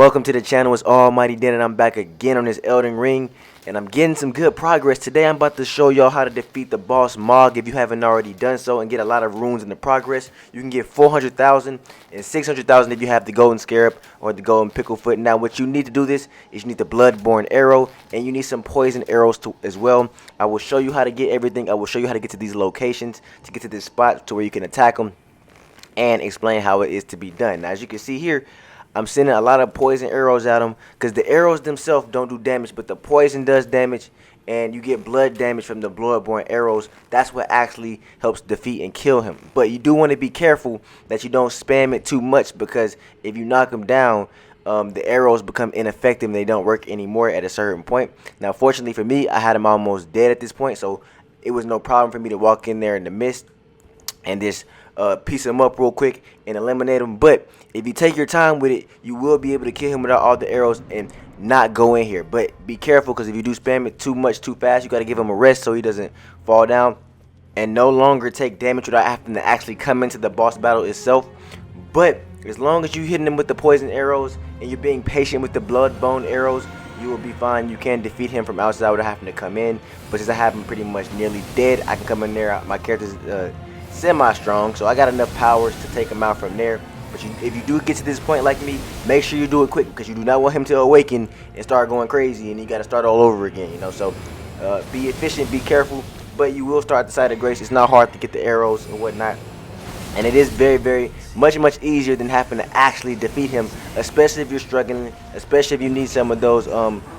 Welcome to the channel. It's Almighty Dan, and I'm back again on this Elden Ring, and I'm getting some good progress. Today I'm about to show y'all how to defeat the boss Mogh if you haven't already done so, and get a lot of runes in the progress. You can get 400,000 and 600,000 if you have the golden scarab or the golden picklefoot. Now what you need to do this is you need the bloodborne arrow, and you need some poison arrows as well. I will show you how to get everything. I will show you how to get to these locations, to get to this spot to where you can attack them, and explain how it is to be done. Now as you can see here, I'm sending a lot of poison arrows at them because the arrows themselves don't do damage, but the poison does damage, and you get blood damage from the bloodborne arrows. That's what actually helps defeat and kill him. But you do want to be careful that you don't spam it too much, because if you knock him down, the arrows become ineffective and they don't work anymore at a certain point. Now fortunately for me, I had him almost dead at this point, so it was no problem for me to walk in there in the mist and just piece him up real quick and eliminate him. But if you take your time with it, you will be able to kill him without all the arrows and not go in here. But be careful, because if you do spam it too much too fast, you got to give him a rest so he doesn't fall down and no longer take damage without having to actually come into the boss battle itself. But as long as you're hitting him with the poison arrows and you're being patient with the bloodbone arrows, you will be fine. You can defeat him from outside without having to come in. But since I have him pretty much nearly dead, I can come in there. My character's semi-strong, so I got enough powers to take him out from there. But if you do get to this point like me, make sure you do it quick, because you do not want him to awaken and start going crazy and you got to start all over again, you know. So be efficient, be careful, but you will start the side of grace. It's not hard to get the arrows and whatnot, and it is very much easier than having to actually defeat him, especially if you're struggling, especially if you need some of those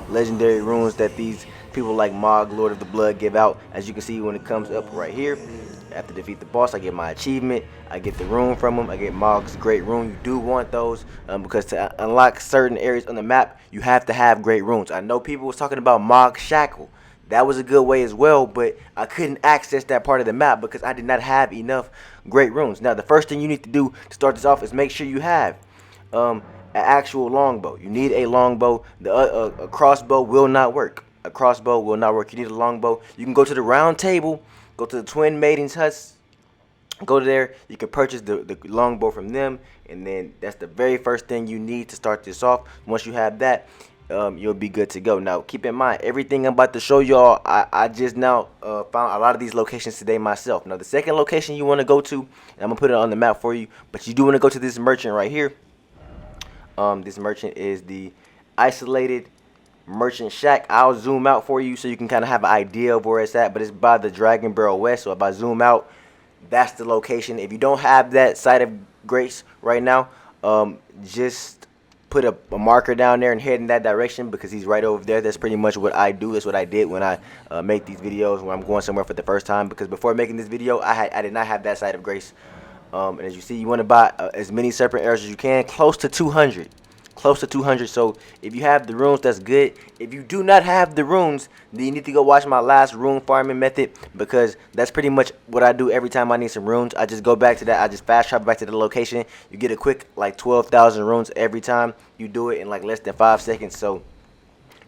legendary runes that these people like Mogh, Lord of the Blood, give out. As you can see when it comes up right here, after defeat the boss, I get my achievement, I get the rune from him, I get Mogh's great rune. You do want those because to unlock certain areas on the map, you have to have great runes. I know people was talking about Mogh Shackle. That was a good way as well, but I couldn't access that part of the map because I did not have enough great runes. Now the first thing you need to do to start this off is make sure you have an actual longbow. You need a longbow. A crossbow will not work. A crossbow will not work. You need a longbow. You can go to the round table, go to the twin maidens' huts, go to there. You can purchase the longbow from them, and then that's the very first thing you need to start this off. Once you have that, you'll be good to go. Now keep in mind, everything I'm about to show y'all, I just now found a lot of these locations today myself. Now the second location you want to go to, and I'm gonna put it on the map for you, but you do want to go to this merchant right here. This merchant is the isolated merchant shack. I'll zoom out for you so you can kind of have an idea of where it's at, but it's by the Dragon Barrel West. So if I zoom out, that's the location. If you don't have that site of grace right now, just put a marker down there and head in that direction, because he's right over there. That's pretty much what I do. That's what I did when I make these videos when I'm going somewhere for the first time, because before making this video I did not have that site of grace. And as you see, you want to buy as many serpent arrows as you can, close to 200. So if you have the runes, that's good. If you do not have the runes, then you need to go watch my last rune farming method, because that's pretty much what I do every time I need some runes. I just go back to that. I just fast travel back to the location. You get a quick like 12,000 runes every time you do it in like less than 5 seconds. So,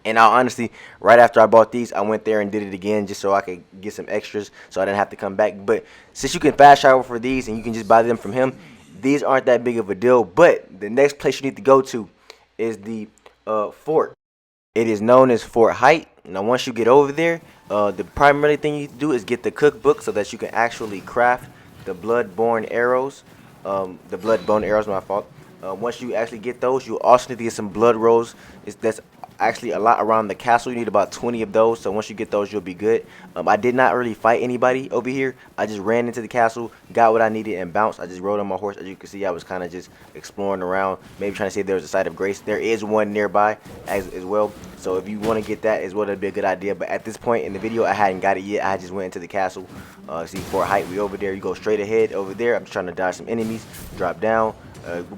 and honestly, right after I bought these, I went there and did it again just so I could get some extras, so I didn't have to come back. But since you can fast travel for these and you can just buy them from him, these aren't that big of a deal. But the next place you need to go to is the fort. It is known as Fort Height. Now once you get over there, the primary thing you need to do is get the cookbook so that you can actually craft the bloodborne arrows. The bloodbone arrows, my fault. Once you actually get those, you also need to get some blood rolls. That's actually a lot around the castle. You need about 20 of those, so once you get those, you'll be good. I did not really fight anybody over here. I just ran into the castle, got what I needed, and bounced. I just rode on my horse. As you can see, I was kind of just exploring around, maybe trying to see if there was a site of grace. There is one nearby as well, so if you want to get that as well, that'd be a good idea. But at this point in the video, I hadn't got it yet. I just went into the castle. See Fort Height, we over there. You go straight ahead over there. I'm just trying to dodge some enemies, drop down,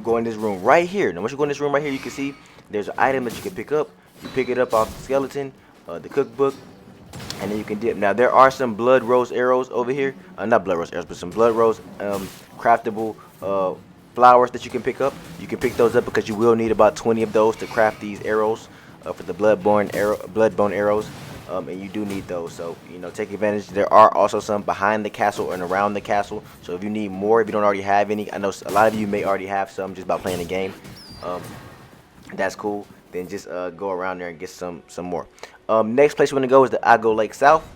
go in this room right here. Now once you go in this room right here, you can see there's an item that you can pick up. You pick it up off the skeleton, the cookbook, and then you can dip. Now there are some blood rose arrows over here. Not blood rose arrows, but some blood rose craftable flowers that you can pick up. You can pick those up because you will need about 20 of those to craft these arrows for the bloodbone arrows. And you do need those, so you know, take advantage. There are also some behind the castle and around the castle, so if you need more, if you don't already have any, I know a lot of you may already have some just by playing the game. That's cool. Then just go around there and get some more. Next place we're gonna go is the Ago Lake South.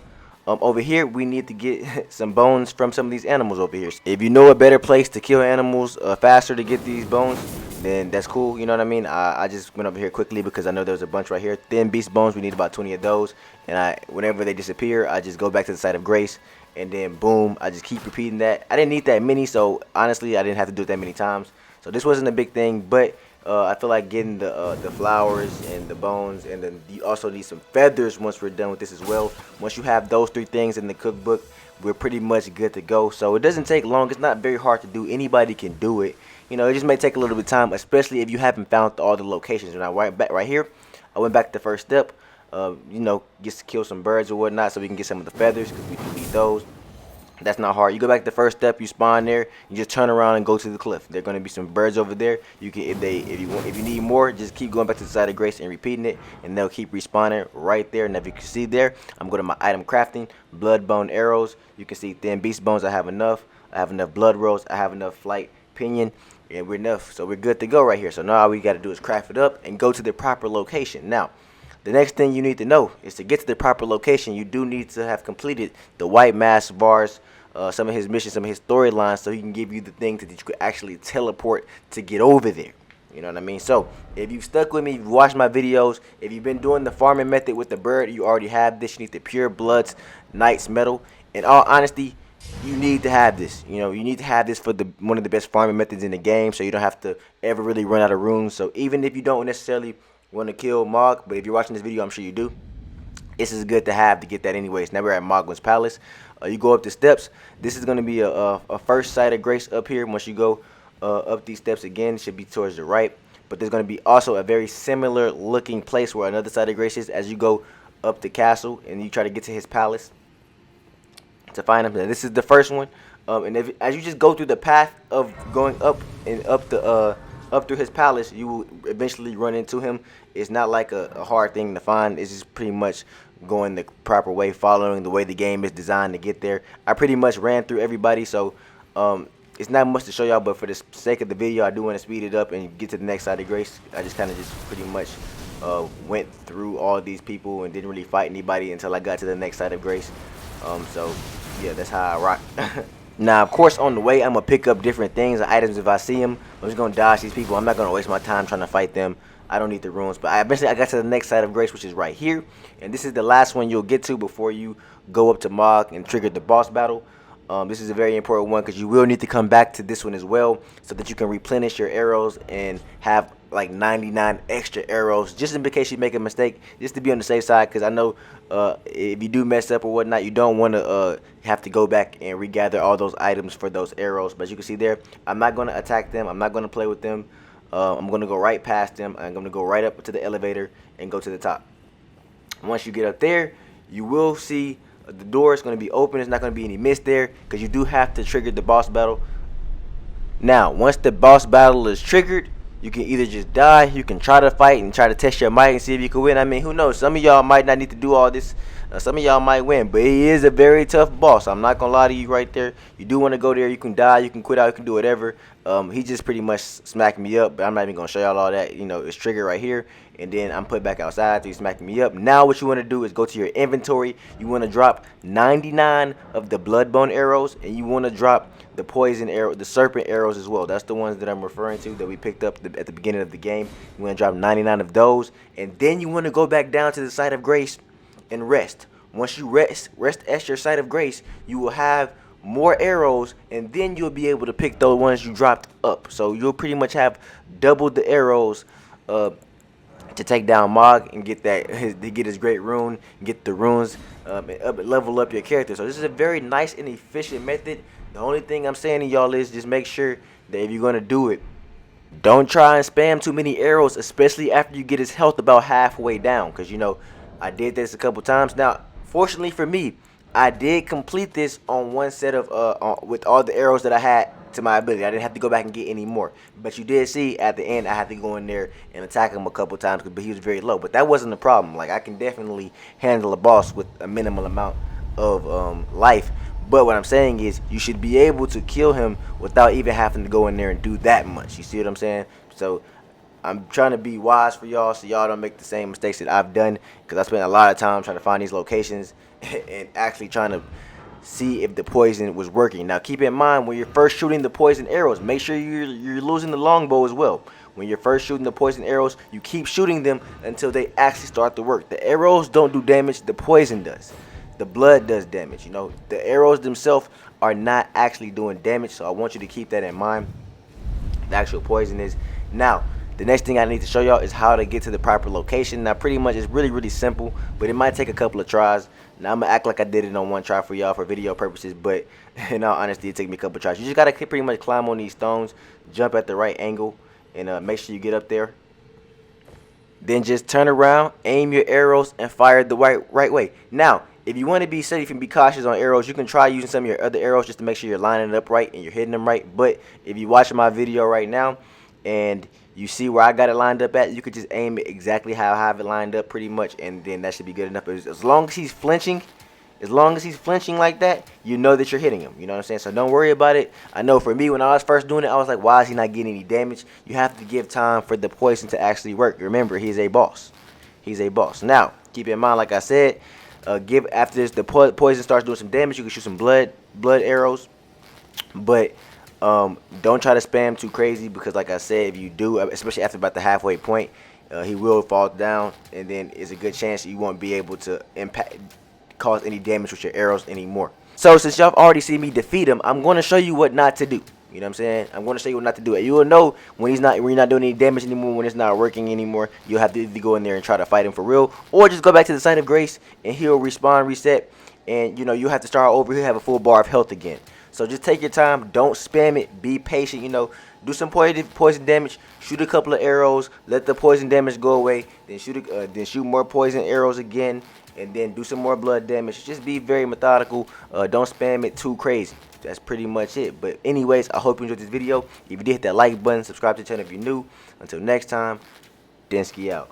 Over here we need to get some bones from some of these animals over here. If you know a better place to kill animals faster to get these bones, then that's cool. You know what I mean? I just went over here quickly because I know there's a bunch right here. Thin beast bones. We need about 20 of those. And whenever they disappear, I just go back to the site of grace. And then boom, I just keep repeating that. I didn't need that many, so honestly, I didn't have to do it that many times. So this wasn't a big thing, but I feel like getting the flowers and the bones, and then you also need some feathers once we're done with this as well. Once you have those 3 things in the cookbook, we're pretty much good to go. So it doesn't take long. It's not very hard to do. Anybody can do it. You know, it just may take a little bit of time, especially if you haven't found all the locations. And I right here, I went back to the first step. You know, just to kill some birds or whatnot, so we can get some of the feathers because we do need those. That's not hard. You go back to the first step, you spawn there, you just turn around and go to the cliff. There are going to be some birds over there. You can if you need more, just keep going back to the side of grace and repeating it, and they'll keep respawning right there. And if you can see there, I'm going to my item crafting, blood bone arrows. You can see thin beast bones. I have enough. I have enough blood rolls. I have enough flight pinion, and we're enough. So we're good to go right here. So now all we got to do is craft it up and go to the proper location. Now, the next thing you need to know is to get to the proper location, you do need to have completed the white mask bars, some of his missions, some of his storylines, so he can give you the things that you could actually teleport to get over there. You know what I mean? So if you've stuck with me, you've watched my videos, if you've been doing the farming method with the bird, you already have this. You need the pure bloods knight's metal. In all honesty, you need to have this. You know, you need to have this for one of the best farming methods in the game, so you don't have to ever really run out of runes. So even if you don't necessarily want to kill Mogh, but if you're watching this video, I'm sure you do, this is good to have to get that anyways. Now we're at Mogh's Palace. You go up the steps. This is going to be a first sight of grace up here. Once you go up these steps again, it should be towards the right. But there's going to be also a very similar looking place where another side of grace is as you go up the castle and you try to get to his palace to find him. Now, this is the first one. And as you just go through the path of going up and up through his palace, you will eventually run into him. It's not like a hard thing to find. It's just pretty much going the proper way, following the way the game is designed to get there. I pretty much ran through everybody, so it's not much to show y'all, but for the sake of the video, I do want to speed it up and get to the next side of grace. I just kind of just pretty much went through all these people and didn't really fight anybody until I got to the next side of grace. So yeah, that's how I rock. Now, of course, on the way, I'm going to pick up different things, items if I see them. I'm just going to dodge these people. I'm not going to waste my time trying to fight them. I don't need the runes. But eventually, I got to the next side of grace, which is right here. And this is the last one you'll get to before you go up to Mogh and trigger the boss battle. This is a very important one because you will need to come back to this one as well so that you can replenish your arrows and have like 99 extra arrows just in case you make a mistake, just to be on the safe side, because I know if you do mess up or whatnot, you don't want to have to go back and regather all those items for those arrows. But as you can see there, I'm not going to attack them. I'm not going to play with them. I'm going to go right past them. I'm going to go right up to the elevator and go to the top. Once you get up there, you will see the door is going to be open. There's not going to be any mist there because you do have to trigger the boss battle. Now, once the boss battle is triggered, you can either just die, you can try to fight and try to test your might and see if you can win. I mean, who knows? Some of y'all might not need to do all this. Some of y'all might win, but he is a very tough boss. I'm not going to lie to you right there. You do want to go there. You can die. You can quit out. You can do whatever. He just pretty much smacked me up, but I'm not even going to show y'all all that. You know, it's triggered right here, and then I'm put back outside, so he's smacking me up. Now what you want to do is go to your inventory. You want to drop 99 of the bloodbone arrows, and you want to drop the poison arrow, the serpent arrows as well. That's the ones that I'm referring to that we picked up at the beginning of the game. You want to drop 99 of those, and then you want to go back down to the site of grace and rest. Once you rest at your site of grace, you will have more arrows, and then you'll be able to pick those ones you dropped up. So you'll pretty much have double the arrows to take down Mogh and get to get his great rune, get the runes, and level up your character. So this is a very nice and efficient method. The only thing I'm saying to y'all is just make sure that if you're gonna do it, don't try and spam too many arrows, especially after you get his health about halfway down. Because you know, I did this a couple times. Now, fortunately for me, I did complete this on one set of with all the arrows that I had to my ability. I didn't have to go back and get any more. But you did see at the end I had to go in there and attack him a couple times, but he was very low. But that wasn't a problem. Like, I can definitely handle a boss with a minimal amount of life. But what I'm saying is you should be able to kill him without even having to go in there and do that much. You see what I'm saying? So I'm trying to be wise for y'all so y'all don't make the same mistakes that I've done, because I spent a lot of time trying to find these locations and actually trying to see if the poison was working. Now keep in mind, when you're first shooting the poison arrows, make sure you're losing the longbow as well. When you're first shooting the poison arrows, you keep shooting them until they actually start to work. The arrows don't do damage, the poison does. The blood does damage. You know, the arrows themselves are not actually doing damage, so I want you to keep that in mind. The actual poison is. Now the next thing I need to show y'all is how to get to the proper location. Now pretty much it's really simple, but it might take a couple of tries. Now I'm gonna act like I did it on one try for y'all for video purposes, but in all honesty it took me a couple of tries. You just gotta pretty much climb on these stones, jump at the right angle, and make sure you get up there. Then just turn around, aim your arrows, and fire the right way. Now if you want to be safe and be cautious on arrows, you can try using some of your other arrows just to make sure you're lining it up right and you're hitting them right. But if you're watching my video right now and you see where I got it lined up at, you could just aim it exactly how I have it lined up pretty much, and then that should be good enough. As long as he's flinching, like that, you know that you're hitting him. You know what I'm saying? So don't worry about it. I know for me, when I was first doing it, I was like, why is he not getting any damage? You have to give time for the poison to actually work. Remember, he's a boss. He's a boss. Now, keep in mind, like I said, after this, the poison starts doing some damage, you can shoot some blood arrows. But don't try to spam too crazy, because like I said, if you do, especially after about the halfway point, he will fall down, and then it's a good chance you won't be able to cause any damage with your arrows anymore. So since y'all already seen me defeat him, I'm going to show you what not to do. You know what I'm saying? I'm going to show you what not to do. You will know when you're not doing any damage anymore, when it's not working anymore. You'll have to either go in there and try to fight him for real, or just go back to the site of grace and he'll respawn, reset, and you know you have to start over. He'll have a full bar of health again. So just take your time, don't spam it, be patient, you know, do some poison damage, shoot a couple of arrows, let the poison damage go away, then shoot more poison arrows again, and then do some more blood damage. Just be very methodical, don't spam it too crazy. That's pretty much it. But anyways, I hope you enjoyed this video. If you did, hit that like button, subscribe to the channel if you're new. Until next time, Densky out.